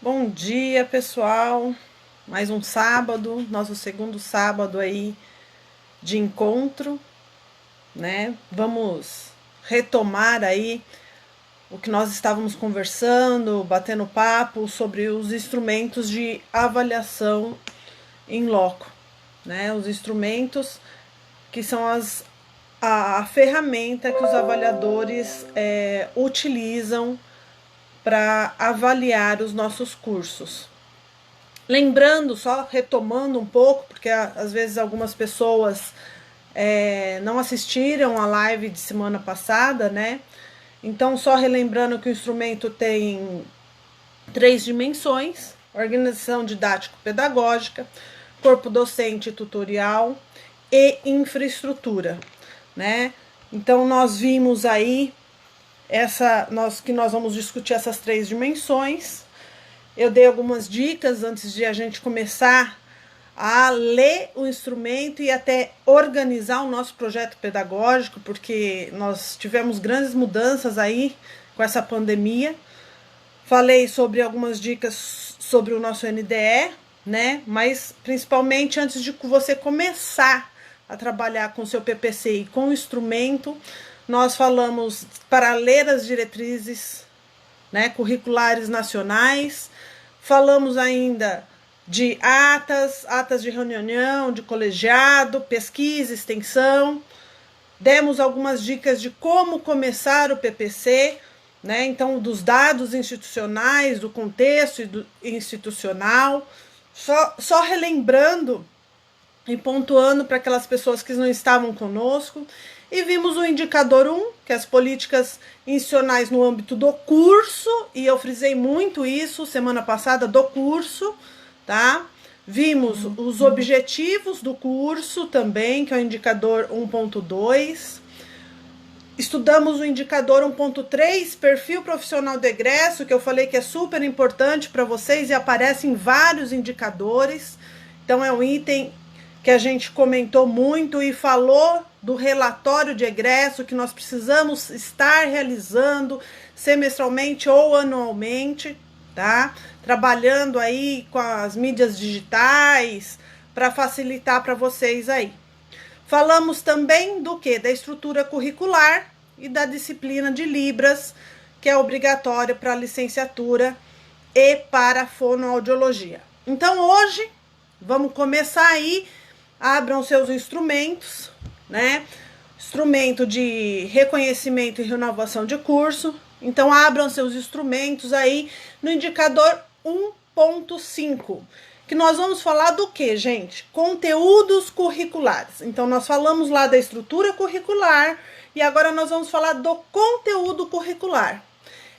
Bom dia, pessoal. Mais um sábado, nosso segundo sábado aí de encontro, né? Vamos retomar aí o que nós estávamos conversando, batendo papo sobre os instrumentos de avaliação em loco, né? Os instrumentos que são a ferramenta que os avaliadores utilizam para avaliar os nossos cursos. Lembrando, só retomando um pouco, porque às vezes algumas pessoas não assistiram a live de semana passada, né? Então, só relembrando que o instrumento tem 3 dimensões: organização didático-pedagógica, corpo docente e tutorial e infraestrutura, né? Então, nós vimos aí que nós vamos discutir essas 3 dimensões. Eu dei algumas dicas antes de a gente começar a ler o instrumento e até organizar o nosso projeto pedagógico, porque nós tivemos grandes mudanças aí com essa pandemia. Falei sobre algumas dicas sobre o nosso NDE, né? Mas principalmente antes de você começar a trabalhar com o seu PPC e com o instrumento, nós falamos para ler as diretrizes, né, curriculares nacionais. Falamos ainda de atas de reunião, de colegiado, pesquisa, extensão. Demos algumas dicas de como começar o PPC, né? Então, dos dados institucionais, do contexto institucional. Só relembrando e pontuando para aquelas pessoas que não estavam conosco. E vimos o indicador 1, que é as políticas institucionais no âmbito do curso, e eu frisei muito isso semana passada, do curso, tá? Vimos os objetivos do curso também, que é o indicador 1.2. Estudamos o indicador 1.3, perfil profissional do egresso, que eu falei que é super importante para vocês e aparece em vários indicadores. Então, é um item que a gente comentou muito e falou do relatório de egresso que nós precisamos estar realizando semestralmente ou anualmente, tá? Trabalhando aí com as mídias digitais para facilitar para vocês aí. Falamos também do que? Da estrutura curricular e da disciplina de Libras, que é obrigatória para a licenciatura e para a fonoaudiologia. Então, hoje, vamos começar aí. Abram seus instrumentos, né? Instrumento de reconhecimento e renovação de curso. Então, abram seus instrumentos aí no indicador 1.5, que nós vamos falar do que, gente? Conteúdos curriculares. Então, nós falamos lá da estrutura curricular e agora nós vamos falar do conteúdo curricular.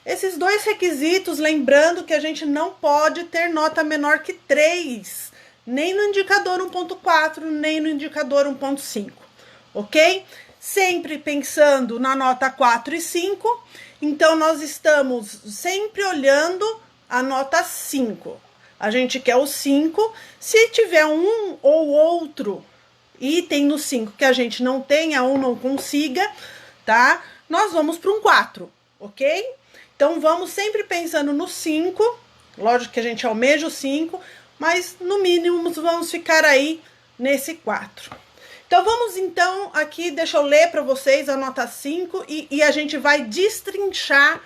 Esses dois requisitos, lembrando que a gente não pode ter nota menor que 3, nem no indicador 1.4, nem no indicador 1.5, ok? Sempre pensando na nota 4 e 5, então nós estamos sempre olhando a nota 5. A gente quer o 5, se tiver um ou outro item no 5 que a gente não tenha ou não consiga, tá? Nós vamos para um 4, ok? Então vamos sempre pensando no 5, lógico que a gente almeja o 5, mas no mínimo vamos ficar aí nesse 4. Então vamos então aqui, deixa eu ler para vocês a nota 5 e a gente vai destrinchar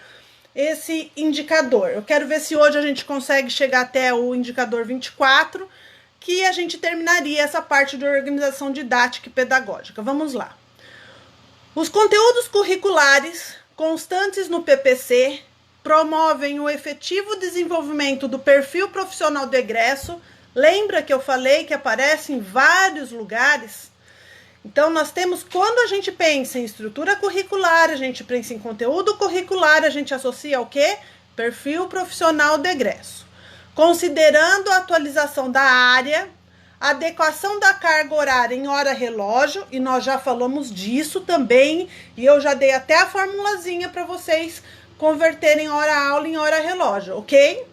esse indicador. Eu quero ver se hoje a gente consegue chegar até o indicador 24, que a gente terminaria essa parte de organização didática e pedagógica. Vamos lá. Os conteúdos curriculares constantes no PPC promovem o efetivo desenvolvimento do perfil profissional do egresso. Lembra que eu falei que aparece em vários lugares? Então, nós temos, quando a gente pensa em estrutura curricular, a gente pensa em conteúdo curricular, a gente associa ao quê? Perfil profissional do egresso. Considerando a atualização da área, adequação da carga horária em hora relógio, e nós já falamos disso também, e eu já dei até a formulazinha para vocês converterem hora aula em hora relógio, ok?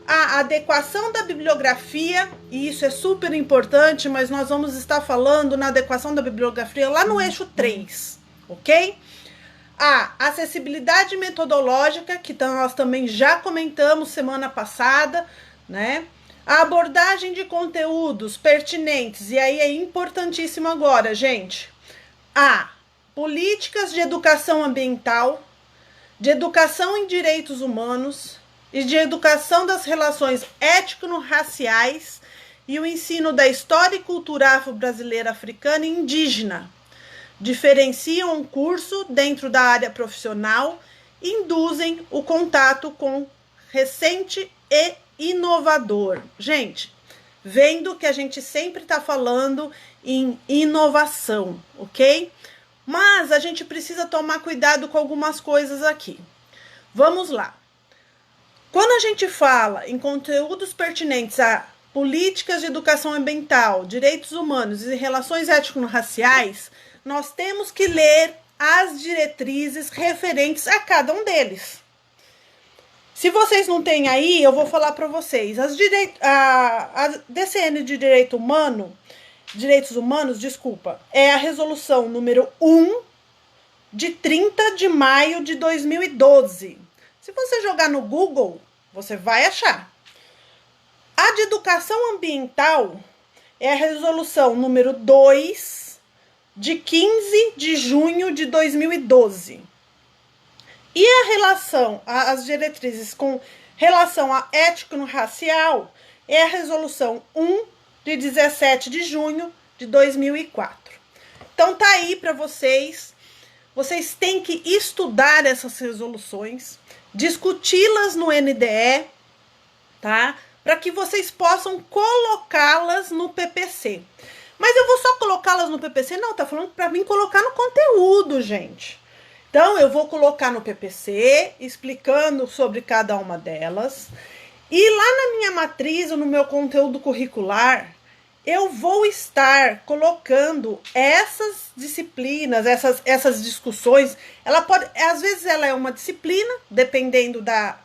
A adequação da bibliografia, e isso é super importante, mas nós vamos estar falando na adequação da bibliografia lá no eixo 3, ok? a acessibilidade metodológica, que nós também já comentamos semana passada, né? A abordagem de conteúdos pertinentes, e aí é importantíssimo agora, gente. A políticas de educação ambiental, de educação em direitos humanos e de educação das relações étnico-raciais e o ensino da história e cultura afro-brasileira, africana e indígena. Diferenciam um curso dentro da área profissional e induzem o contato com recente e inovador. Gente, vendo que a gente sempre está falando em inovação, ok? Mas a gente precisa tomar cuidado com algumas coisas aqui. Vamos lá. Quando a gente fala em conteúdos pertinentes a políticas de educação ambiental, direitos humanos e relações étnico-raciais, nós temos que ler as diretrizes referentes a cada um deles. Se vocês não têm aí, eu vou falar para vocês. A DCN de Direitos Humanos, é a resolução número 1 de 30 de maio de 2012. Se você jogar no Google, você vai achar. A de educação ambiental é a resolução número 2 de 15 de junho de 2012. E as diretrizes com relação a étnico-racial é a resolução 1 de 17 de junho de 2004. Então tá aí para vocês. Vocês têm que estudar essas resoluções, discuti-las no NDE, tá? Para que vocês possam colocá-las no PPC. Mas eu vou só colocá-las no PPC? Não, tá falando para mim colocar no conteúdo, gente. Então, eu vou colocar no PPC, explicando sobre cada uma delas. E lá na minha matriz, ou no meu conteúdo curricular, eu vou estar colocando essas disciplinas, essas discussões. Ela pode, às vezes ela é uma disciplina, dependendo da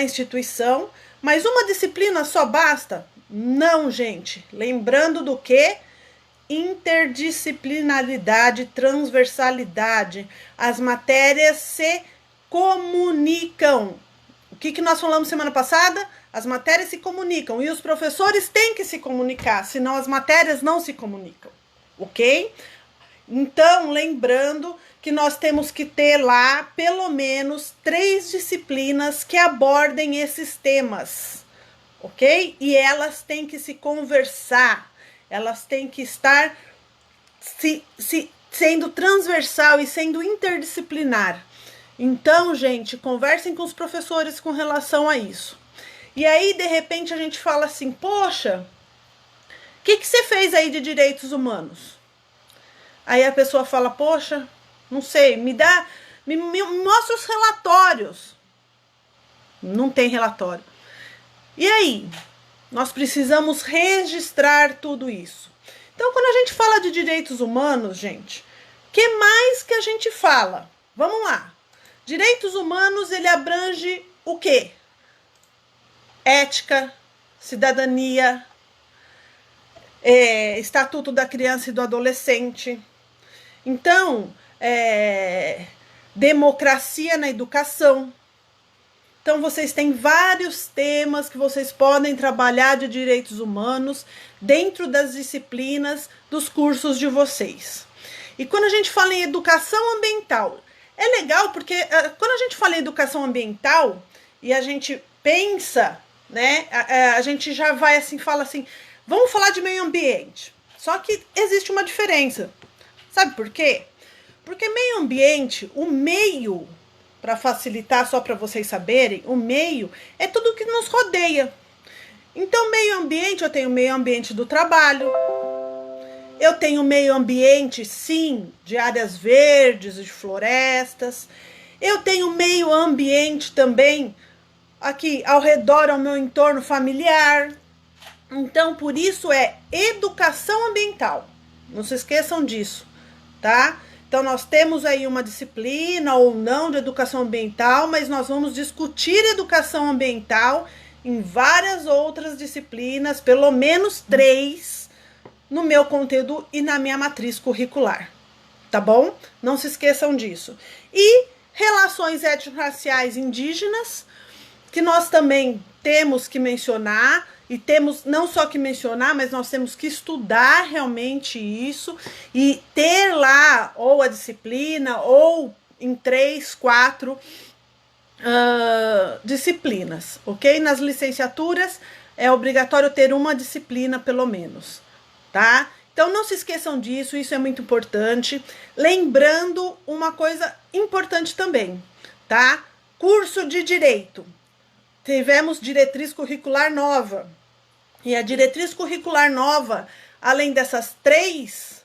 instituição, mas uma disciplina só basta? Não, gente. Lembrando do quê? Interdisciplinaridade, transversalidade. As matérias se comunicam. O que nós falamos semana passada? As matérias se comunicam e os professores têm que se comunicar, senão as matérias não se comunicam, ok? Então, lembrando que nós temos que ter lá pelo menos 3 disciplinas que abordem esses temas, ok? E elas têm que se conversar. Elas têm que estar sendo transversal e sendo interdisciplinar. Então, gente, conversem com os professores com relação a isso. E aí, de repente, a gente fala assim, poxa, o que você fez aí de direitos humanos? Aí a pessoa fala, poxa, não sei, me mostra os relatórios. Não tem relatório. E aí? Nós precisamos registrar tudo isso. Então, quando a gente fala de direitos humanos, gente, o que mais que a gente fala? Vamos lá. Direitos humanos, ele abrange o quê? Ética, cidadania, Estatuto da Criança e do Adolescente. Então, democracia na educação. Então, vocês têm vários temas que vocês podem trabalhar de direitos humanos dentro das disciplinas dos cursos de vocês. E quando a gente fala em educação ambiental, é legal porque quando a gente fala em educação ambiental e a gente pensa, né, a gente já vai assim, fala assim, vamos falar de meio ambiente. Só que existe uma diferença. Sabe por quê? Porque meio ambiente, o meio... Para facilitar, só para vocês saberem, o meio é tudo que nos rodeia. Então, meio ambiente, eu tenho meio ambiente do trabalho, eu tenho meio ambiente, sim, de áreas verdes, de florestas, eu tenho meio ambiente também aqui ao redor, ao meu entorno familiar. Então, por isso é educação ambiental. Não se esqueçam disso, tá? Então, nós temos aí uma disciplina ou não de educação ambiental, mas nós vamos discutir educação ambiental em várias outras disciplinas, pelo menos 3, no meu conteúdo e na minha matriz curricular. tá bom? Não se esqueçam disso. E relações étnico-raciais indígenas, que nós também temos que mencionar, e temos não só que mencionar, mas nós temos que estudar realmente isso e ter lá ou a disciplina ou em 3, 4 disciplinas, ok? Nas licenciaturas é obrigatório ter uma disciplina pelo menos, tá? Então não se esqueçam disso, isso é muito importante. Lembrando uma coisa importante também, tá? Curso de Direito. Tivemos diretriz curricular nova. E a diretriz curricular nova, além dessas 3,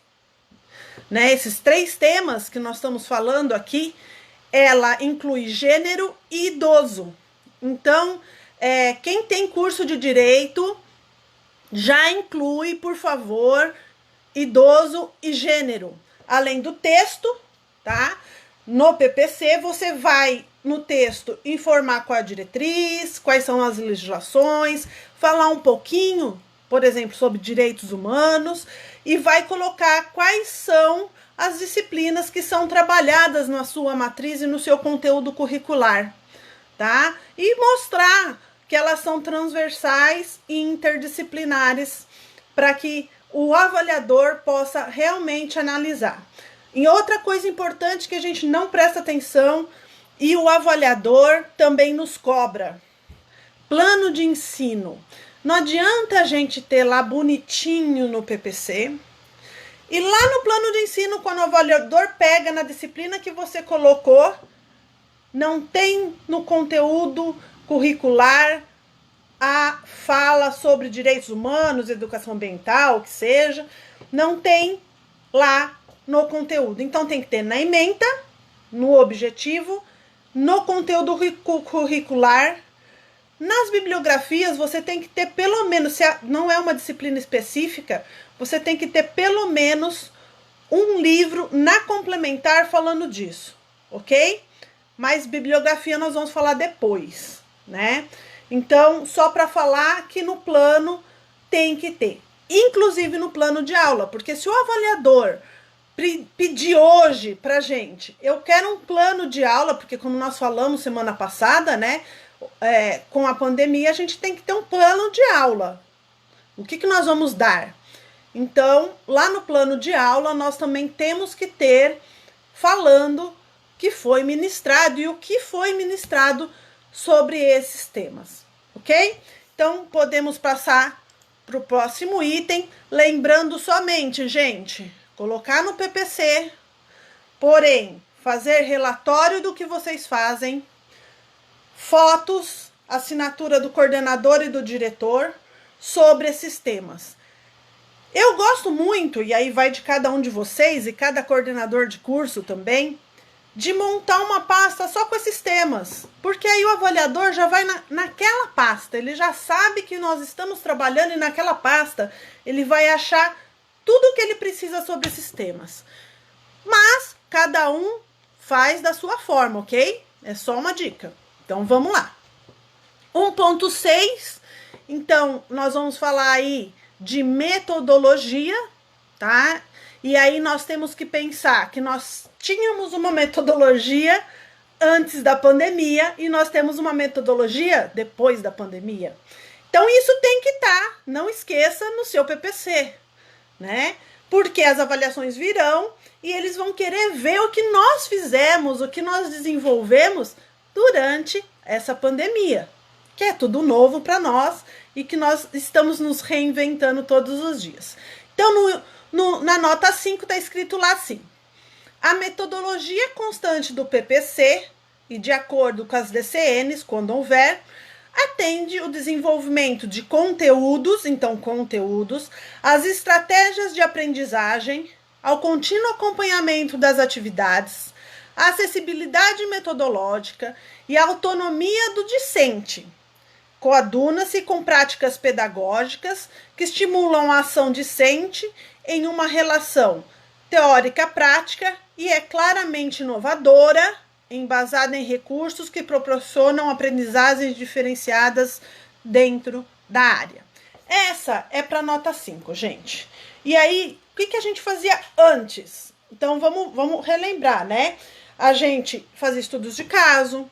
né, esses 3 temas que nós estamos falando aqui, ela inclui gênero e idoso. Então, quem tem curso de direito, já inclui, por favor, idoso e gênero. Além do texto, tá? No PPC, você vai, no texto, informar qual a diretriz, quais são as legislações, falar um pouquinho, por exemplo, sobre direitos humanos, e vai colocar quais são as disciplinas que são trabalhadas na sua matriz e no seu conteúdo curricular, tá? E mostrar que elas são transversais e interdisciplinares para que o avaliador possa realmente analisar. E outra coisa importante que a gente não presta atenção e o avaliador também nos cobra: plano de ensino. Não adianta a gente ter lá bonitinho no PPC e lá no plano de ensino, quando o avaliador pega na disciplina que você colocou, não tem no conteúdo curricular a fala sobre direitos humanos, educação ambiental, o que seja, não tem lá no conteúdo. Então tem que ter na ementa, no objetivo, no conteúdo curricular. Nas bibliografias você tem que ter pelo menos, se não é uma disciplina específica, você tem que ter pelo menos um livro na complementar falando disso, ok? Mas bibliografia nós vamos falar depois, né? Então, só para falar que no plano tem que ter, inclusive no plano de aula, porque se o avaliador pedir hoje pra gente, eu quero um plano de aula, porque como nós falamos semana passada, né, com a pandemia a gente tem que ter um plano de aula. O que nós vamos dar? Então, lá no plano de aula, nós também temos que ter falando que foi ministrado e o que foi ministrado sobre esses temas, ok? Então, podemos passar para o próximo item, lembrando somente, gente, colocar no PPC, porém, fazer relatório do que vocês fazem, fotos, assinatura do coordenador e do diretor sobre esses temas. Eu gosto muito, e aí vai de cada um de vocês e cada coordenador de curso também, de montar uma pasta só com esses temas, porque aí o avaliador já vai naquela pasta, ele já sabe que nós estamos trabalhando e naquela pasta ele vai achar tudo o que ele precisa sobre esses temas. Mas cada um faz da sua forma, ok? É só uma dica. Então vamos lá. 1.6, então nós vamos falar aí de metodologia, tá? E aí nós temos que pensar que nós tínhamos uma metodologia antes da pandemia e nós temos uma metodologia depois da pandemia. Então isso tem que estar, não esqueça, no seu PPC, né? Porque as avaliações virão e eles vão querer ver o que nós fizemos, o que nós desenvolvemos durante essa pandemia, que é tudo novo para nós e que nós estamos nos reinventando todos os dias. Então, na nota 5 está escrito lá assim: a metodologia constante do PPC e de acordo com as DCNs, quando houver, atende o desenvolvimento de conteúdos, então conteúdos, as estratégias de aprendizagem, ao contínuo acompanhamento das atividades, a acessibilidade metodológica e a autonomia do discente. Coaduna-se com práticas pedagógicas que estimulam a ação discente em uma relação teórica-prática e é claramente inovadora, embasada em recursos que proporcionam aprendizagens diferenciadas dentro da área. Essa é para nota 5, gente. E aí, o que a gente fazia antes? Então, vamos relembrar, né? A gente fazia estudos de caso,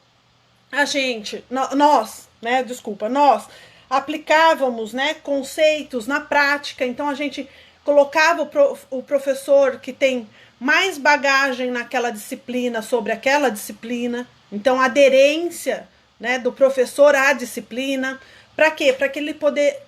nós aplicávamos, né, conceitos na prática. Então, a gente colocava o professor que tem mais bagagem naquela disciplina sobre aquela disciplina. Então, a aderência, né, do professor à disciplina. Para quê? Para que ele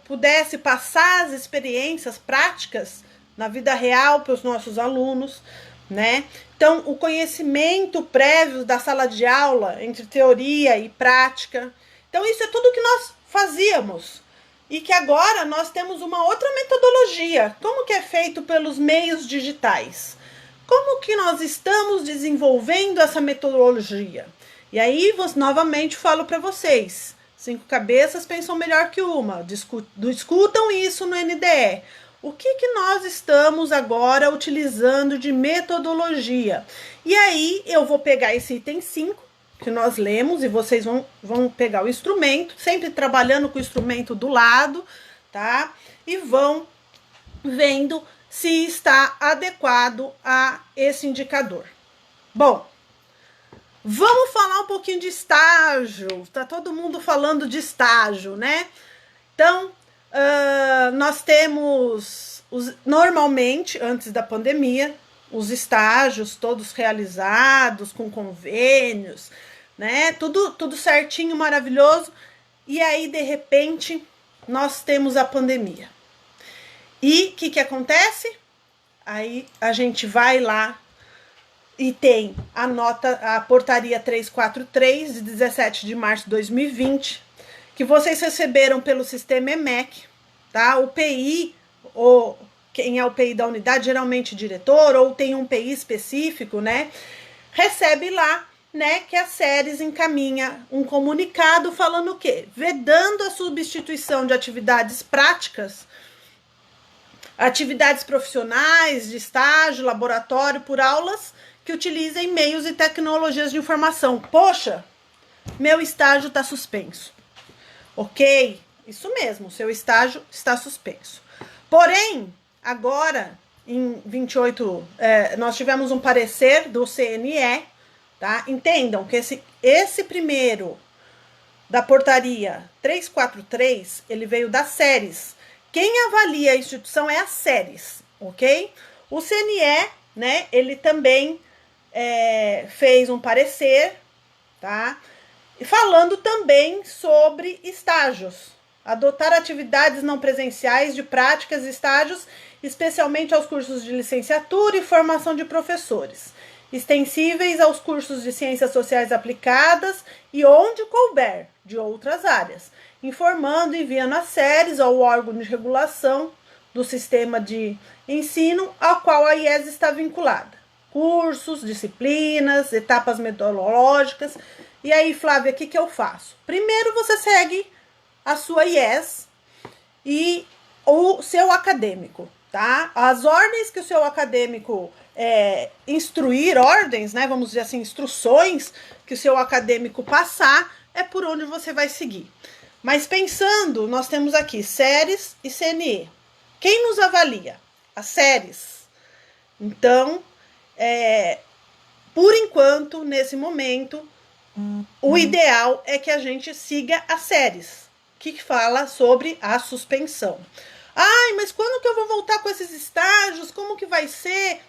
pudesse passar as experiências práticas na vida real para os nossos alunos, né? Então, o conhecimento prévio da sala de aula, entre teoria e prática. Então, isso é tudo que nós fazíamos. E que agora nós temos uma outra metodologia. Como que é feito pelos meios digitais? Como que nós estamos desenvolvendo essa metodologia? E aí, novamente, falo para vocês. 5 cabeças pensam melhor que uma. Discutam isso no NDE. O que nós estamos agora utilizando de metodologia? E aí, eu vou pegar esse item 5, que nós lemos, e vocês vão pegar o instrumento, sempre trabalhando com o instrumento do lado, tá? E vão vendo se está adequado a esse indicador. Bom, vamos falar um pouquinho de estágio. Tá todo mundo falando de estágio, né? Então, nós temos, normalmente, antes da pandemia, os estágios todos realizados, com convênios, né? Tudo certinho, maravilhoso. E aí, de repente, nós temos a pandemia. E o que acontece? Aí a gente vai lá e tem a portaria 343, de 17 de março de 2020, que vocês receberam pelo sistema EMEC, tá? O PI, ou quem é o PI da unidade, geralmente diretor, ou tem um PI específico, né? Recebe lá, né, que a SERES encaminha um comunicado falando o quê? Vedando a substituição de atividades práticas, atividades profissionais, de estágio, laboratório, por aulas que utilizem meios e tecnologias de informação. Poxa, meu estágio está suspenso. Ok, isso mesmo, seu estágio está suspenso. Porém, agora, em 28, nós tivemos um parecer do CNE, tá? Entendam que esse primeiro da portaria 343, ele veio da SERES. Quem avalia a instituição é a SERES, ok? O CNE, né, ele também fez um parecer, tá? Falando também sobre estágios. Adotar atividades não presenciais de práticas e estágios, especialmente aos cursos de licenciatura e formação de professores, extensíveis aos cursos de ciências sociais aplicadas e onde couber, de outras áreas, informando e enviando a SERES ao órgão de regulação do sistema de ensino ao qual a IES está vinculada. Cursos, disciplinas, etapas metodológicas. E aí, Flávia, o que eu faço? Primeiro você segue a sua IES e o seu acadêmico, tá? As ordens que o seu acadêmico instruir, ordens, né? Vamos dizer assim, instruções que o seu acadêmico passar, é por onde você vai seguir. Mas pensando, nós temos aqui SERES e CNE. Quem nos avalia? A SERES. Então, por enquanto, nesse momento, o ideal é que a gente siga a SERES, que fala sobre a suspensão. Ai, mas quando que eu vou voltar com esses estágios? Como que vai ser?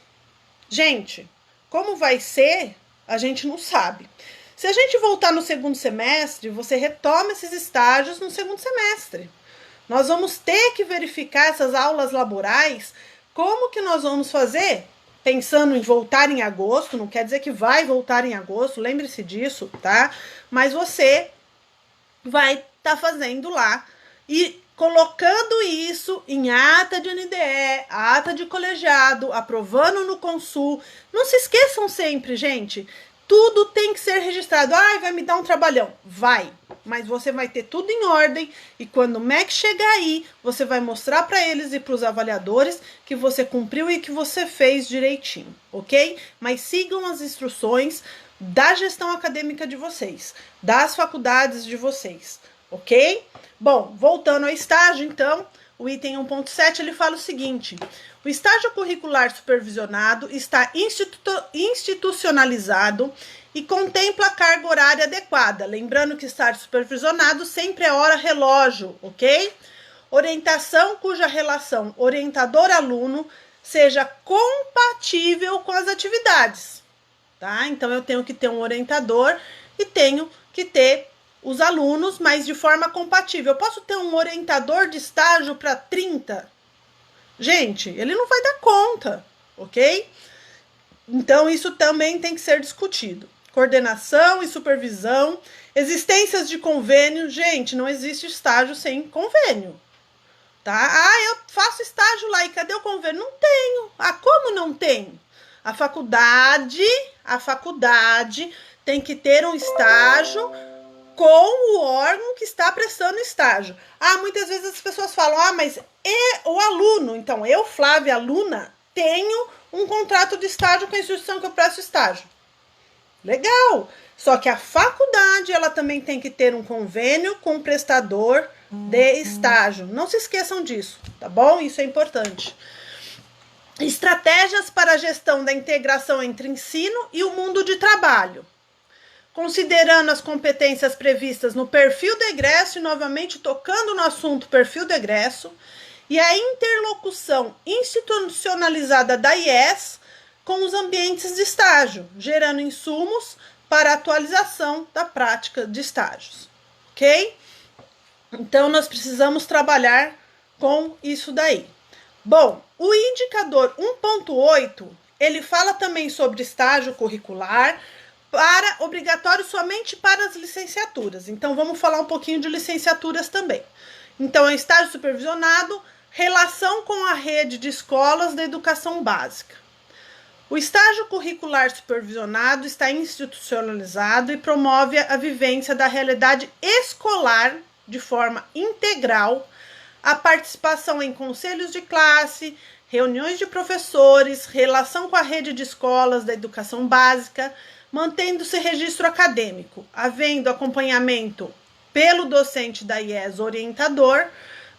Gente, como vai ser, a gente não sabe. Se a gente voltar no segundo semestre, você retoma esses estágios no segundo semestre. Nós vamos ter que verificar essas aulas laborais. Como que nós vamos fazer? Pensando em voltar em agosto, não quer dizer que vai voltar em agosto, lembre-se disso, tá? Mas você vai estar fazendo lá e colocando isso em ata de NDE, ata de colegiado, aprovando no Consul. Não se esqueçam sempre, gente, tudo tem que ser registrado. Ai, vai me dar um trabalhão. Vai, mas você vai ter tudo em ordem e quando o MEC chegar aí, você vai mostrar para eles e para os avaliadores que você cumpriu e que você fez direitinho, ok? Mas sigam as instruções da gestão acadêmica de vocês, das faculdades de vocês, ok? Bom, voltando ao estágio, então, o item 1.7, ele fala o seguinte: o estágio curricular supervisionado está institucionalizado e contempla a carga horária adequada. Lembrando que estágio supervisionado sempre é hora relógio, ok? Orientação cuja relação orientador-aluno seja compatível com as atividades, tá? Então, eu tenho que ter um orientador e tenho que ter os alunos, mas de forma compatível. Eu posso ter um orientador de estágio para 30? Gente, ele não vai dar conta, ok? Então, isso também tem que ser discutido. Coordenação e supervisão, existências de convênio. Gente, não existe estágio sem convênio, tá? Ah, eu faço estágio lá e cadê o convênio? Não tenho. Ah, como não tem? A faculdade tem que ter um estágio com o órgão que está prestando estágio. Ah, muitas vezes as pessoas falam, ah, mas o aluno, então eu, Flávia, aluna, tenho um contrato de estágio com a instituição que eu presto estágio. Legal! Só que a faculdade, ela também tem que ter um convênio com o prestador de estágio. Não se esqueçam disso, tá bom? Isso é importante. Estratégias para a gestão da integração entre ensino e o mundo de trabalho. Considerando as competências previstas no perfil do egresso e novamente tocando no assunto perfil do egresso e a interlocução institucionalizada da IES com os ambientes de estágio, gerando insumos para a atualização da prática de estágios, ok? Então, nós precisamos trabalhar com isso daí. Bom, o indicador 1.8, ele fala também sobre estágio curricular, obrigatório somente para as licenciaturas. Então, vamos falar um pouquinho de licenciaturas também. Então, é estágio supervisionado, relação com a rede de escolas da educação básica. O estágio curricular supervisionado está institucionalizado e promove a vivência da realidade escolar de forma integral, a participação em conselhos de classe, reuniões de professores, relação com a rede de escolas da educação básica, mantendo-se registro acadêmico, havendo acompanhamento pelo docente da IES orientador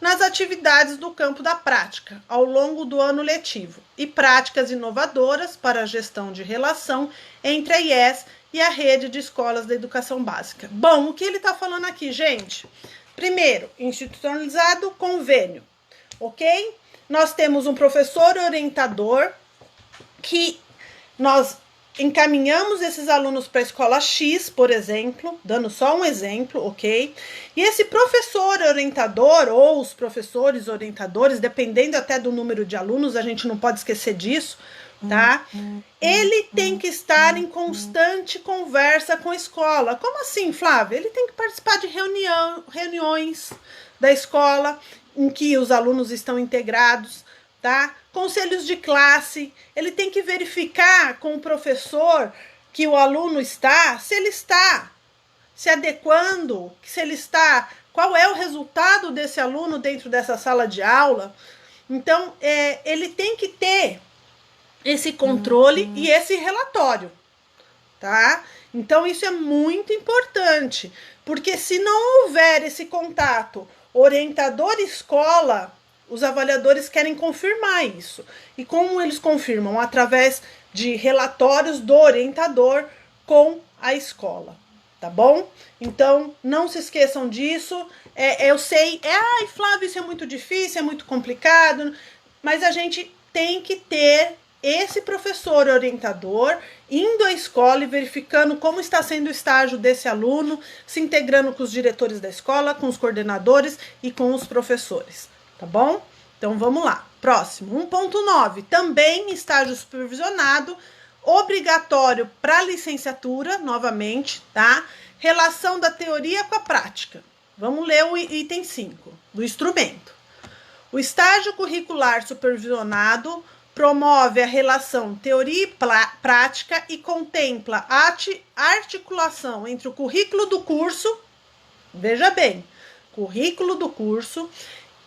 nas atividades do campo da prática, ao longo do ano letivo, e práticas inovadoras para a gestão de relação entre a IES e a rede de escolas da educação básica. Bom, o que ele está falando aqui, gente? Primeiro, institucionalizado, convênio, ok? Nós temos um professor orientador que nós encaminhamos esses alunos para a escola X, por exemplo, dando só um exemplo, ok? E esse professor orientador, ou os professores orientadores, dependendo até do número de alunos, a gente não pode esquecer disso, tá? Ele tem que estar em constante conversa com a escola. Como assim, Flávia? Ele tem que participar de reuniões da escola em que os alunos estão integrados, tá? Conselhos de classe, ele tem que verificar com o professor que o aluno está, se ele está se adequando, se ele está, qual é o resultado desse aluno dentro dessa sala de aula. Então, ele tem que ter esse controle e esse relatório, tá? Então, isso é muito importante, porque se não houver esse contato orientador-escola, os avaliadores querem confirmar isso. E como eles confirmam? Através de relatórios do orientador com a escola, tá bom? Então, não se esqueçam disso. Eu sei, ai, Flávio, isso é muito difícil, é muito complicado, mas a gente tem que ter esse professor orientador indo à escola e verificando como está sendo o estágio desse aluno, se integrando com os diretores da escola, com os coordenadores e com os professores, tá bom? Então, vamos lá. Próximo, 1.9, também estágio supervisionado, obrigatório para licenciatura, novamente, tá? Relação da teoria com a prática. Vamos ler o item 5, do instrumento. O estágio curricular supervisionado promove a relação teoria e prática e contempla a articulação entre o currículo do curso, veja bem, currículo do curso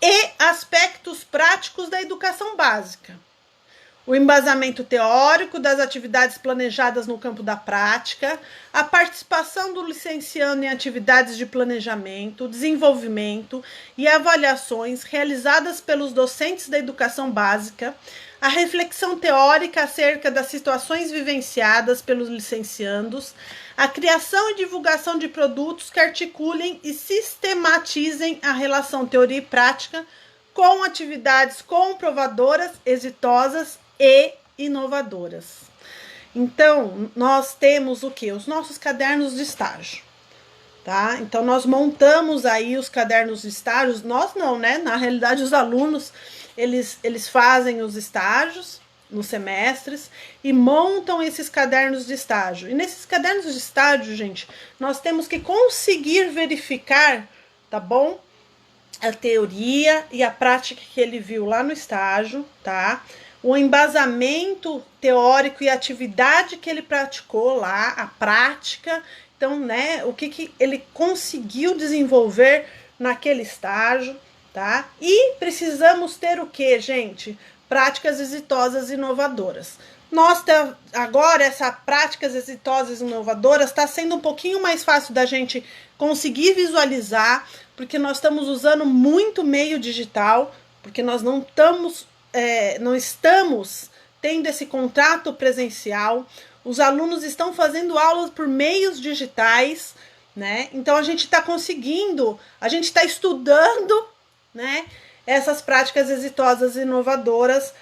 e aspectos práticos da educação básica. o embasamento teórico das atividades planejadas no campo da prática, a participação do licenciando em atividades de planejamento, desenvolvimento e avaliações realizadas pelos docentes da educação básica, a reflexão teórica acerca das situações vivenciadas pelos licenciandos, a criação e divulgação de produtos que articulem e sistematizem a relação teoria e prática com atividades comprovadoras, exitosas e inovadoras. Então, nós temos o quê? Os nossos cadernos de estágio, tá? Então, nós montamos aí os cadernos de estágios, nós não, né? Na realidade, os alunos, eles fazem os estágios nos semestres e montam esses cadernos de estágio. E nesses cadernos de estágio, gente, nós temos que conseguir verificar, tá bom? A teoria e a prática que ele viu lá no estágio, tá? O embasamento teórico e a atividade que ele praticou lá, a prática, então, né, o que ele conseguiu desenvolver naquele estágio, tá? E precisamos ter o que, gente? Práticas exitosas e inovadoras. Agora, essas práticas exitosas e inovadoras está sendo um pouquinho mais fácil da gente conseguir visualizar, porque nós estamos usando muito meio digital, porque nós não estamos tendo esse contato presencial, os alunos estão fazendo aulas por meios digitais, né? Então a gente está conseguindo, a gente está estudando, né, essas práticas exitosas e inovadoras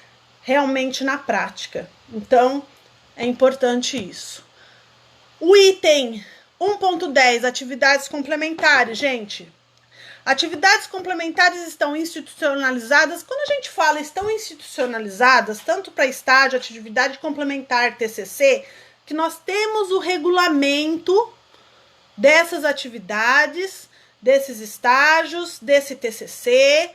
realmente na prática. Então é importante isso. O item 1.10, atividades complementares, gente. Atividades complementares estão institucionalizadas. Quando a gente fala estão institucionalizadas, tanto para estágio, atividade complementar, TCC, que nós temos o regulamento dessas atividades, desses estágios, desse TCC,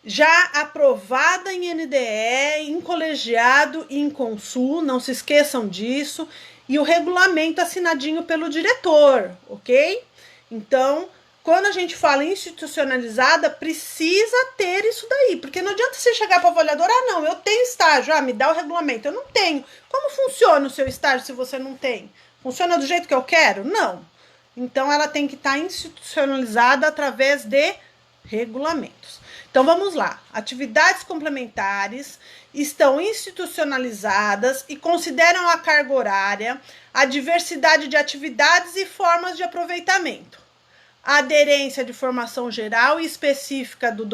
já aprovada em NDE, em colegiado e em Consul, não se esqueçam disso, e o regulamento assinadinho pelo diretor, ok? Então, quando a gente fala institucionalizada, precisa ter isso daí, porque não adianta você chegar para o avaliador, não, eu tenho estágio, me dá o regulamento, eu não tenho. Como funciona o seu estágio se você não tem? Funciona do jeito que eu quero? Não. Então, ela tem que estar institucionalizada através de regulamentos. Então, vamos lá. Atividades complementares estão institucionalizadas e consideram a carga horária, a diversidade de atividades e formas de aproveitamento, a aderência de formação geral e específica do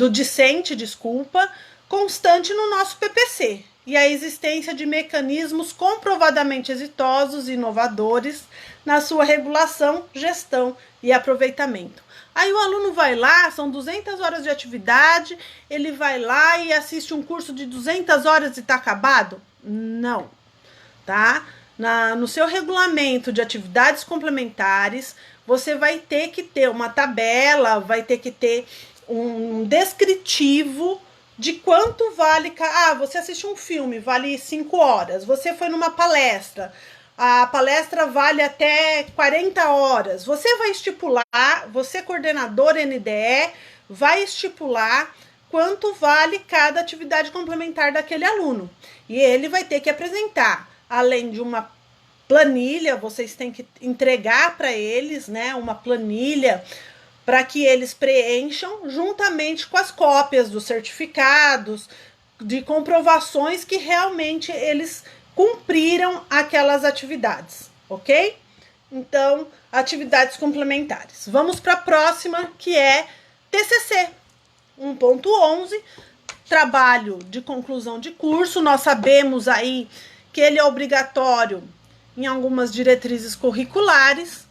discente, constante no nosso PPC, e a existência de mecanismos comprovadamente exitosos e inovadores na sua regulação, gestão e aproveitamento. Aí o aluno vai lá, são 200 horas de atividade, ele vai lá e assiste um curso de 200 horas e está acabado? Não, tá? No seu regulamento de atividades complementares, você vai ter que ter uma tabela, vai ter que ter um descritivo de quanto vale. Você assistiu um filme, vale 5 horas. Você foi numa palestra, a palestra vale até 40 horas. Você vai estipular, você coordenador NDE, vai estipular quanto vale cada atividade complementar daquele aluno. E ele vai ter que apresentar, além de uma planilha, vocês têm que entregar para eles, né, uma planilha para que eles preencham juntamente com as cópias dos certificados, de comprovações que realmente eles cumpriram aquelas atividades, ok? Então, atividades complementares. Vamos para a próxima, que é TCC 1.11, trabalho de conclusão de curso. Nós sabemos aí que ele é obrigatório em algumas diretrizes curriculares,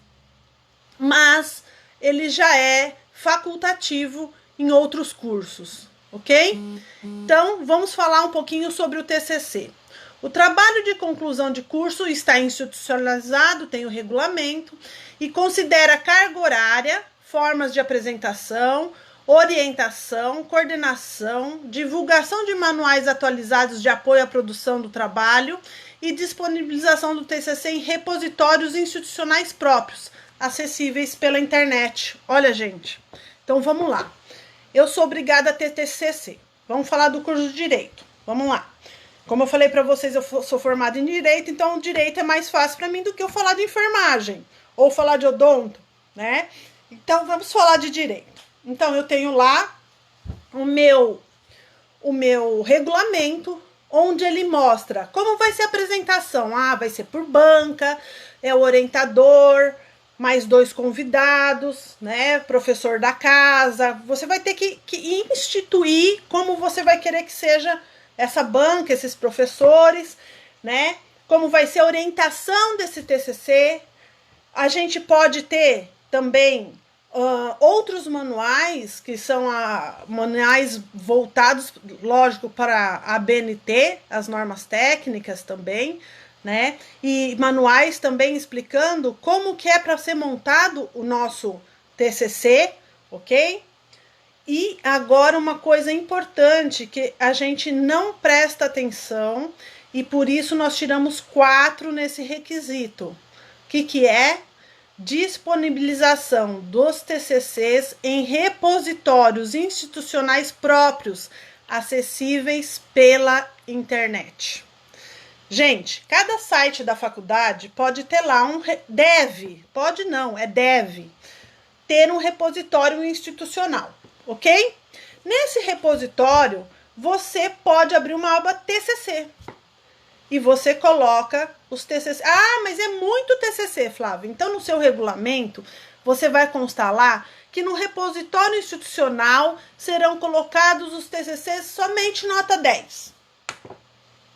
mas ele já é facultativo em outros cursos, ok? Então, vamos falar um pouquinho sobre o TCC. O trabalho de conclusão de curso está institucionalizado, tem o regulamento, e considera carga horária, formas de apresentação, orientação, coordenação, divulgação de manuais atualizados de apoio à produção do trabalho e disponibilização do TCC em repositórios institucionais próprios, acessíveis pela internet. Olha, gente, então vamos lá. Eu sou obrigada a ter TCC. Vamos falar do curso de Direito. vamos lá. Como eu falei para vocês, eu sou formada em Direito, então o Direito é mais fácil para mim do que eu falar de enfermagem ou falar de odonto, né? Então, vamos falar de Direito. Então, eu tenho lá o meu regulamento, onde ele mostra como vai ser a apresentação. Ah, vai ser por banca, é o orientador, mais 2 convidados, né? Professor da casa. Você vai ter que instituir como você vai querer que seja essa banca, esses professores, né? Como vai ser a orientação desse TCC. A gente pode ter também outros manuais, que são manuais voltados, lógico, para a ABNT, as normas técnicas também, né? E manuais também explicando como que é para ser montado o nosso TCC, ok? E agora uma coisa importante que a gente não presta atenção e por isso nós tiramos 4 nesse requisito. O que é? Disponibilização dos TCCs em repositórios institucionais próprios, acessíveis pela internet. Gente, cada site da faculdade pode ter lá deve ter um repositório institucional, ok? Nesse repositório, você pode abrir uma aba TCC e você coloca os TCC. Ah, mas é muito TCC, Flávio. Então, no seu regulamento, você vai constar lá que no repositório institucional serão colocados os TCCs somente nota 10.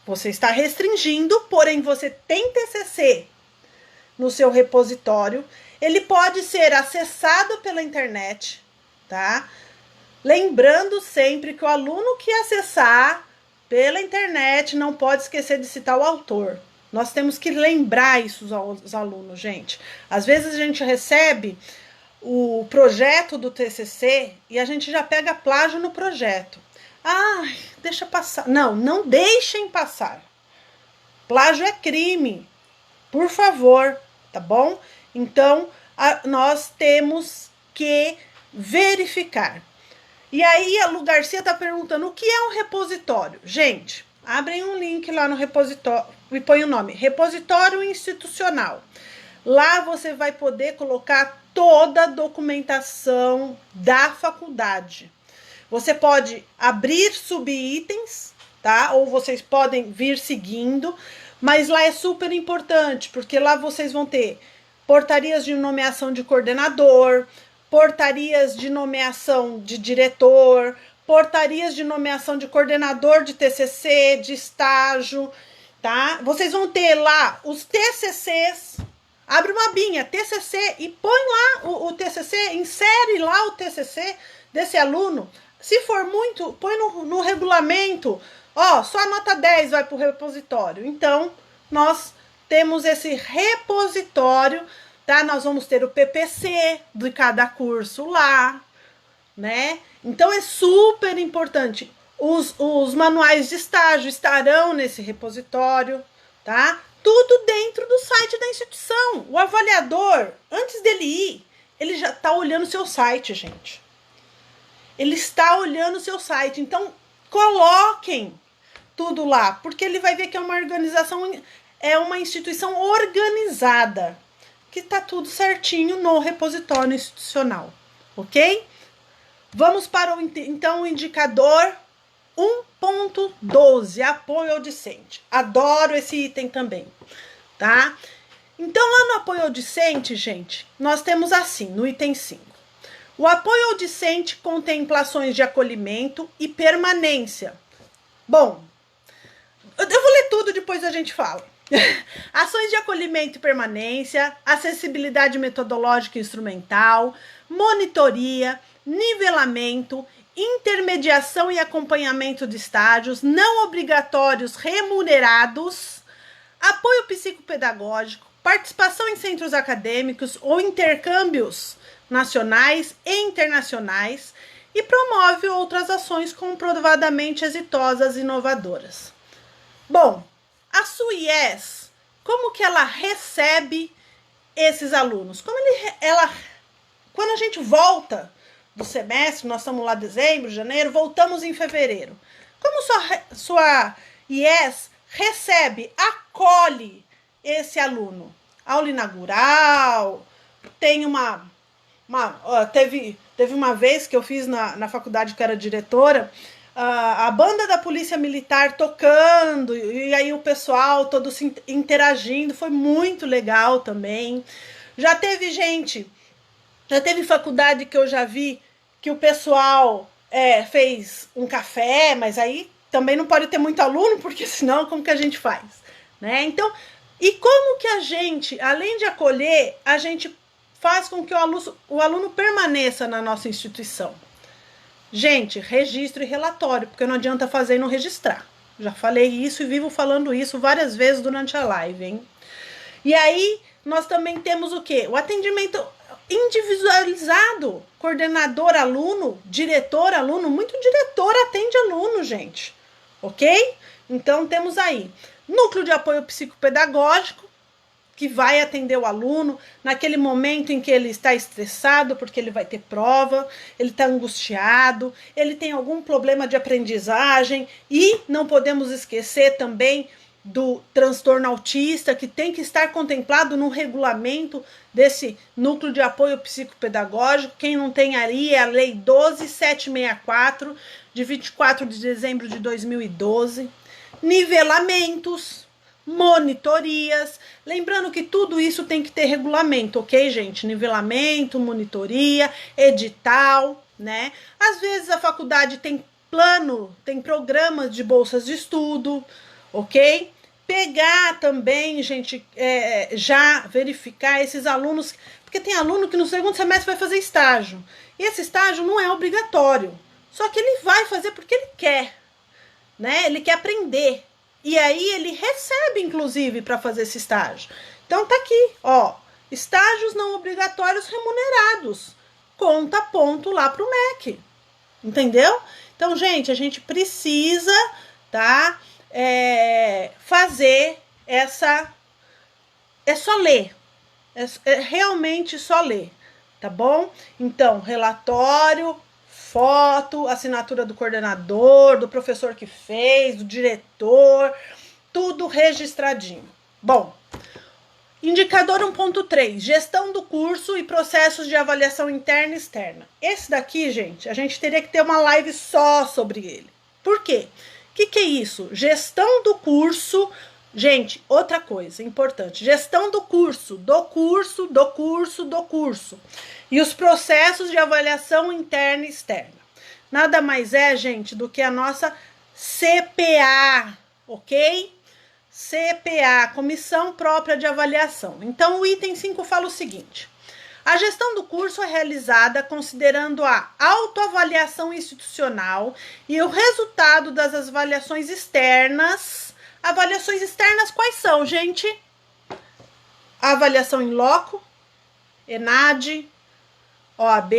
Você está restringindo, porém você tem TCC no seu repositório. Ele pode ser acessado pela internet, tá? Lembrando sempre que o aluno que acessar pela internet não pode esquecer de citar o autor. Nós temos que lembrar isso aos alunos, gente. Às vezes a gente recebe o projeto do TCC e a gente já pega plágio no projeto. Ai, deixa passar. Não deixem passar. Plágio é crime. Por favor, tá bom? Então, nós temos que verificar. E aí a Lu Garcia está perguntando o que é um repositório. Gente, abrem um link lá no repositório e põe o nome Repositório Institucional. Lá você vai poder colocar toda a documentação da faculdade. Você pode abrir subitens, tá? Ou vocês podem vir seguindo, mas lá é super importante, porque lá vocês vão ter portarias de nomeação de coordenador, portarias de nomeação de diretor, portarias de nomeação de coordenador de TCC, de estágio, tá? Vocês vão ter lá os TCCs, abre uma abinha, TCC, e põe lá o TCC, insere lá o TCC desse aluno. Se for muito, põe no regulamento, ó, só a nota 10 vai para o repositório. Então, nós temos esse repositório, tá? Nós vamos ter o PPC de cada curso lá, né? Então é super importante. Os manuais de estágio estarão nesse repositório, tá? Tudo dentro do site da instituição. O avaliador, antes dele ir, ele já está olhando o seu site, gente. Ele está olhando o seu site. Então, coloquem tudo lá, porque ele vai ver que é uma organização, é uma instituição organizada, que está tudo certinho no repositório institucional, ok? Vamos para então o indicador 1.12, apoio ao discente. Adoro esse item também, tá? Então, lá no apoio ao discente, gente, nós temos assim, no item 5. O apoio ao discente contempla ações de acolhimento e permanência. Bom, eu vou ler tudo, depois a gente fala. Ações de acolhimento e permanência, acessibilidade metodológica e instrumental, monitoria, nivelamento, intermediação e acompanhamento de estágios não obrigatórios remunerados, apoio psicopedagógico, participação em centros acadêmicos ou intercâmbios nacionais e internacionais e promove outras ações comprovadamente exitosas e inovadoras. Bom, a SUIES, como que ela recebe esses alunos? Quando a gente volta do semestre, nós estamos lá em dezembro, janeiro, voltamos em fevereiro. Como sua IES recebe, acolhe esse aluno? Aula inaugural, tem teve uma vez que eu fiz na faculdade que eu era diretora, a banda da Polícia Militar tocando, e aí o pessoal todo se interagindo, foi muito legal também. Já teve faculdade que eu já vi que o pessoal fez um café, mas aí também não pode ter muito aluno, porque senão como que a gente faz? Né? Então, e como que a gente, além de acolher, a gente faz com que o aluno permaneça na nossa instituição? Gente, registro e relatório, porque não adianta fazer e não registrar. Já falei isso e vivo falando isso várias vezes durante a live, hein? E aí, nós também temos o quê? O atendimento individualizado. Coordenador aluno, diretor aluno, muito diretor atende aluno, gente. Ok? Então, temos aí núcleo de apoio psicopedagógico, que vai atender o aluno naquele momento em que ele está estressado, porque ele vai ter prova, ele está angustiado, ele tem algum problema de aprendizagem, e não podemos esquecer também do transtorno autista, que tem que estar contemplado no regulamento desse núcleo de apoio psicopedagógico. Quem não tem ali é a Lei 12.764, de 24 de dezembro de 2012. Nivelamentos, monitorias, lembrando que tudo isso tem que ter regulamento, ok, gente? Nivelamento, monitoria, edital, né? Às vezes a faculdade tem tem programas de bolsas de estudo, ok? Pegar também, gente, já verificar esses alunos, porque tem aluno que no segundo semestre vai fazer estágio, e esse estágio não é obrigatório, só que ele vai fazer porque ele quer, né? Ele quer aprender. E aí ele recebe, inclusive, para fazer esse estágio. Então tá aqui, ó, estágios não obrigatórios remunerados. Conta ponto lá pro MEC. Entendeu? Então, gente, a gente precisa, tá? Fazer essa... É só ler. É realmente só ler, tá bom? Então, relatório, foto, assinatura do coordenador, do professor que fez, do diretor, tudo registradinho. Bom, indicador 1.3, gestão do curso e processos de avaliação interna e externa. Esse daqui, gente, a gente teria que ter uma live só sobre ele. Por quê? O que é isso? Gestão do curso. Gente, outra coisa importante, gestão do curso. E os processos de avaliação interna e externa. Nada mais é, gente, do que a nossa CPA, ok? CPA, Comissão Própria de Avaliação. Então, o item 5 fala o seguinte: a gestão do curso é realizada considerando a autoavaliação institucional e o resultado das avaliações externas. Avaliações externas quais são, gente? A avaliação in loco, ENAD, OAB,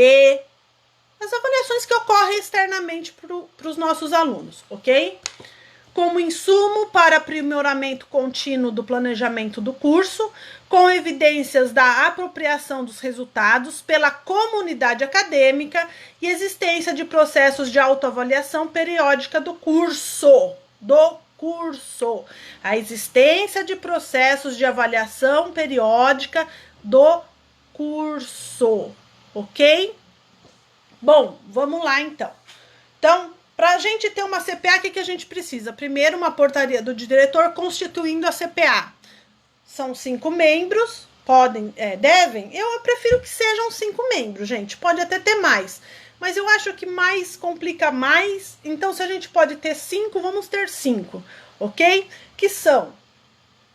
as avaliações que ocorrem externamente para os nossos alunos, ok? Como insumo para aprimoramento contínuo do planejamento do curso, com evidências da apropriação dos resultados pela comunidade acadêmica e existência de processos de autoavaliação periódica do curso. A existência de processos de avaliação periódica do curso, ok? Bom, vamos lá então. Então, para a gente ter uma CPA, o que a gente precisa? Primeiro, uma portaria do diretor constituindo a CPA. São 5 membros, devem, eu prefiro que sejam 5 membros, gente, pode até ter mais, mas eu acho que mais complica mais, então se a gente pode ter 5, vamos ter 5, ok? Que são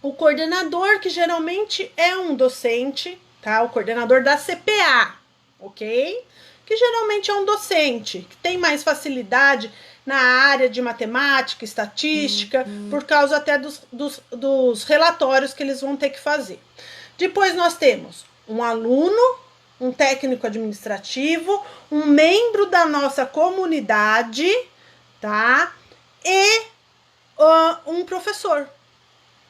o coordenador, que geralmente é um docente, tá? O coordenador da CPA, ok? Que geralmente é um docente, que tem mais facilidade na área de matemática, estatística, por causa até dos relatórios que eles vão ter que fazer. Depois nós temos um aluno, um técnico administrativo, um membro da nossa comunidade, tá? E um professor,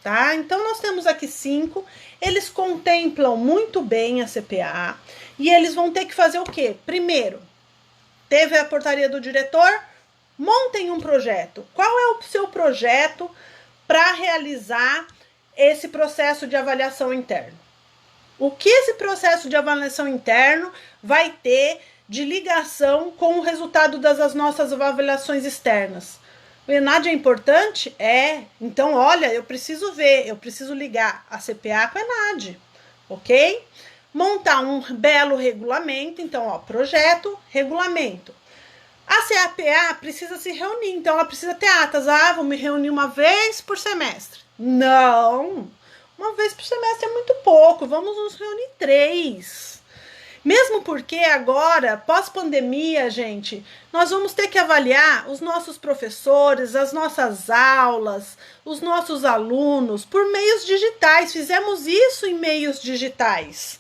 tá? Então nós temos aqui 5, eles contemplam muito bem a CPA e eles vão ter que fazer o quê? Primeiro, teve a portaria do diretor, Montem um projeto. Qual é o seu projeto para realizar esse processo de avaliação interno? O que esse processo de avaliação interno vai ter de ligação com o resultado das nossas avaliações externas? O ENAD é importante? É. Então, olha, eu preciso ver, eu preciso ligar a CPA com a ENAD, ok? Montar um belo regulamento. Então, ó, projeto, regulamento. A CAPA precisa se reunir, então ela precisa ter atas. Ah, vou me reunir uma vez por semestre. Não, uma vez por semestre é muito pouco, vamos nos reunir 3. Mesmo porque agora, pós-pandemia, gente, nós vamos ter que avaliar os nossos professores, as nossas aulas, os nossos alunos por meios digitais. Fizemos isso em meios digitais.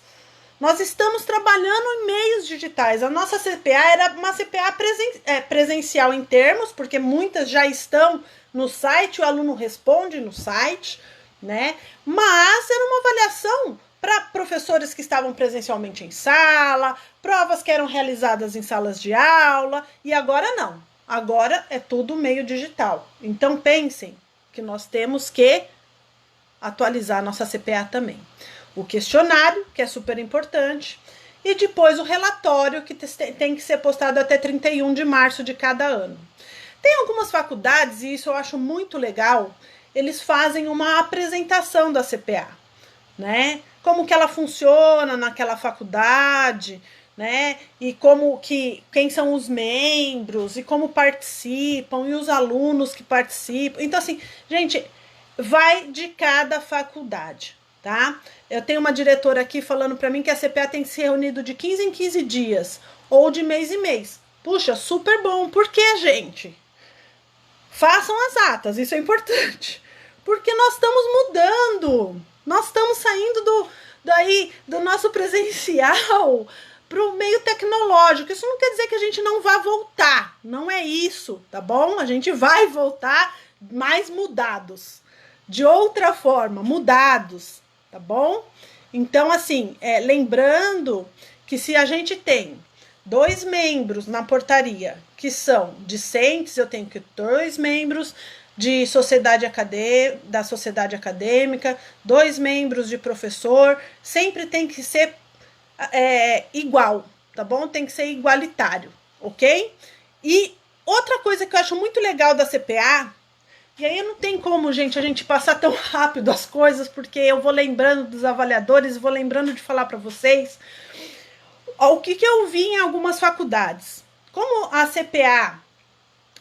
Nós estamos trabalhando em meios digitais. A nossa CPA era uma CPA presencial em termos, porque muitas já estão no site, o aluno responde no site, né? Mas era uma avaliação para professores que estavam presencialmente em sala, provas que eram realizadas em salas de aula, e agora não. Agora é tudo meio digital. Então pensem que nós temos que atualizar a nossa CPA também. O questionário, que é super importante, e depois o relatório, que tem que ser postado até 31 de março de cada ano. Tem algumas faculdades, e isso eu acho muito legal, eles fazem uma apresentação da CPA, né? Como que ela funciona naquela faculdade, né? E quem são os membros, e como participam, e os alunos que participam. Então, assim, gente, vai de cada faculdade, tá? Eu tenho uma diretora aqui falando para mim que a CPA tem que ser reunido de 15 em 15 dias, ou de mês em mês. Puxa, super bom. Por quê, gente? Façam as atas, isso é importante. Porque nós estamos mudando. Nós estamos saindo do nosso presencial para o meio tecnológico. Isso não quer dizer que a gente não vá voltar. Não é isso, tá bom? A gente vai voltar mais mudados. De outra forma, mudados, tá bom? Então, assim, lembrando que se a gente tem 2 membros na portaria que são discentes, eu tenho que 2 membros de da sociedade acadêmica, 2 membros de professor, sempre tem que ser igual, tá bom? Tem que ser igualitário, ok? E outra coisa que eu acho muito legal da CPA, e aí não tem como, gente, a gente passar tão rápido as coisas, porque eu vou lembrando dos avaliadores, vou lembrando de falar para vocês o que eu vi em algumas faculdades. Como a CPA,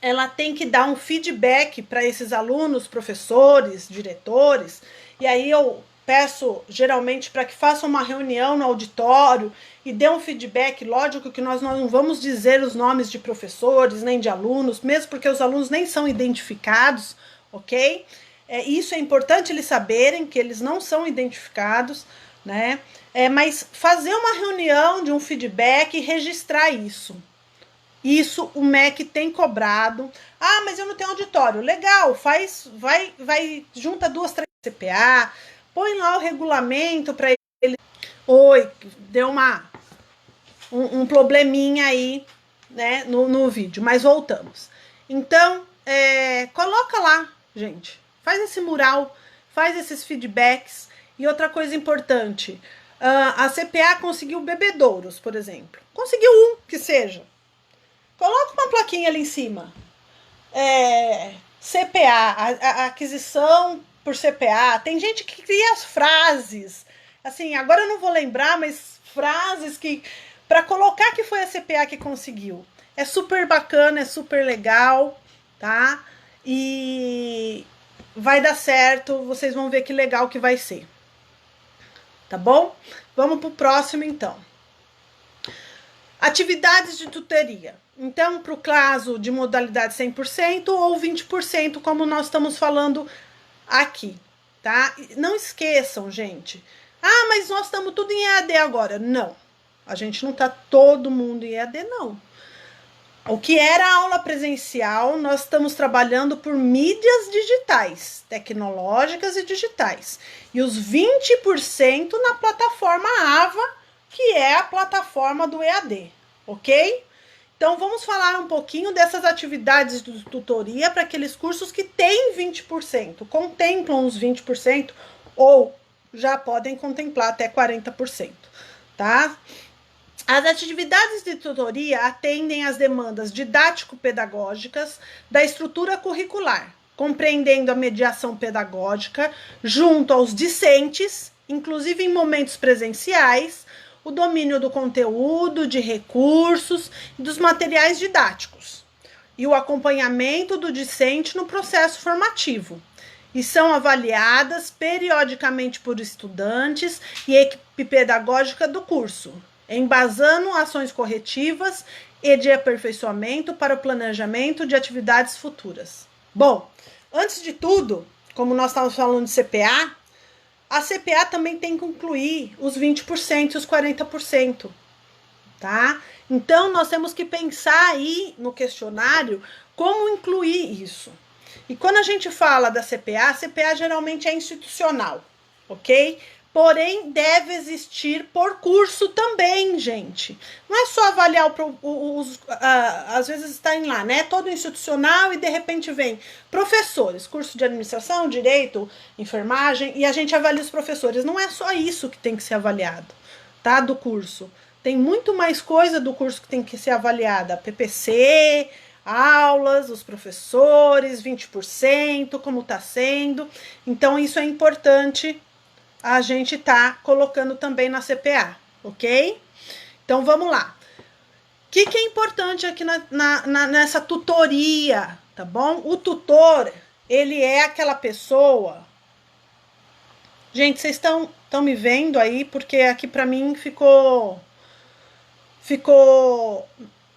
ela tem que dar um feedback para esses alunos, professores, diretores, e aí eu peço geralmente para que façam uma reunião no auditório e dê um feedback. Lógico que nós não vamos dizer os nomes de professores nem de alunos, mesmo porque os alunos nem são identificados, ok? Isso é importante eles saberem que eles não são identificados, né? Mas fazer uma reunião de um feedback e registrar isso. Isso o MEC tem cobrado. Ah, mas eu não tenho auditório. Legal, junta 2, 3 CPA, põe lá o regulamento para ele. Oi, deu um probleminha aí, né, no vídeo, mas voltamos. Então, coloca lá, gente. Faz esse mural, faz esses feedbacks. E outra coisa importante, a CPA conseguiu bebedouros, por exemplo. Conseguiu um, que seja. Coloca uma plaquinha ali em cima. CPA, a aquisição por CPA. Tem gente que cria as frases. Assim, agora eu não vou lembrar, mas frases para colocar que foi a CPA que conseguiu. É super bacana, é super legal, tá? E vai dar certo, vocês vão ver que legal que vai ser. Tá bom? Vamos pro próximo, então. Atividades de tutoria. Então, para o caso de modalidade 100% ou 20%, como nós estamos falando aqui, tá? Não esqueçam, gente. Ah, mas nós estamos tudo em EAD agora. Não, a gente não está todo mundo em EAD, não. O que era aula presencial, nós estamos trabalhando por mídias digitais, tecnológicas e digitais. E os 20% na plataforma AVA, que é a plataforma do EAD, ok? Então, vamos falar um pouquinho dessas atividades de tutoria para aqueles cursos que têm 20%, contemplam os 20% ou já podem contemplar até 40%, tá? As atividades de tutoria atendem às demandas didático-pedagógicas da estrutura curricular, compreendendo a mediação pedagógica junto aos discentes, inclusive em momentos presenciais, o domínio do conteúdo, de recursos e dos materiais didáticos, e o acompanhamento do discente no processo formativo. E são avaliadas periodicamente por estudantes e equipe pedagógica do curso, embasando ações corretivas e de aperfeiçoamento para o planejamento de atividades futuras. Bom, antes de tudo, como nós estávamos falando de CPA, a CPA também tem que incluir os 20% e os 40%, tá? Então, nós temos que pensar aí no questionário como incluir isso. E quando a gente fala da CPA, a CPA geralmente é institucional, ok? Porém, deve existir por curso também, gente. Não é só avaliar às vezes está em lá, né? Todo institucional e de repente vem professores, curso de administração, direito, enfermagem, e a gente avalia os professores. Não é só isso que tem que ser avaliado, tá? Do curso. Tem muito mais coisa do curso que tem que ser avaliada. PPC, aulas, os professores, 20%, como está sendo. Então, isso é importante a gente tá colocando também na CPA, ok? Então, vamos lá. O que é importante aqui nessa tutoria, tá bom? O tutor, ele é aquela pessoa... Gente, vocês estão me vendo aí? Porque aqui para mim ficou...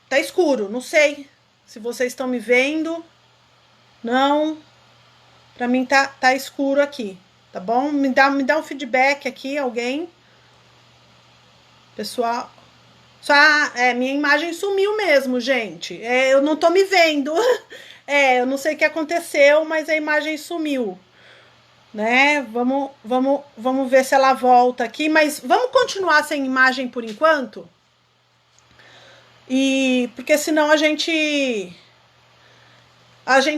Tá escuro, não sei se vocês estão me vendo. Não. Para mim tá escuro aqui. Tá bom? Me dá um feedback aqui, alguém. Pessoal. Minha imagem sumiu mesmo, gente. Eu não tô me vendo. Eu não sei o que aconteceu, mas a imagem sumiu. Né? Vamos ver se ela volta aqui. Mas vamos continuar sem imagem por enquanto? Porque senão a gente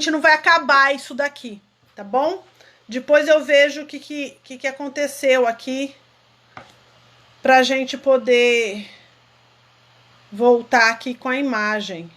não vai acabar isso daqui, tá bom? Depois eu vejo o que aconteceu aqui pra gente poder voltar aqui com a imagem.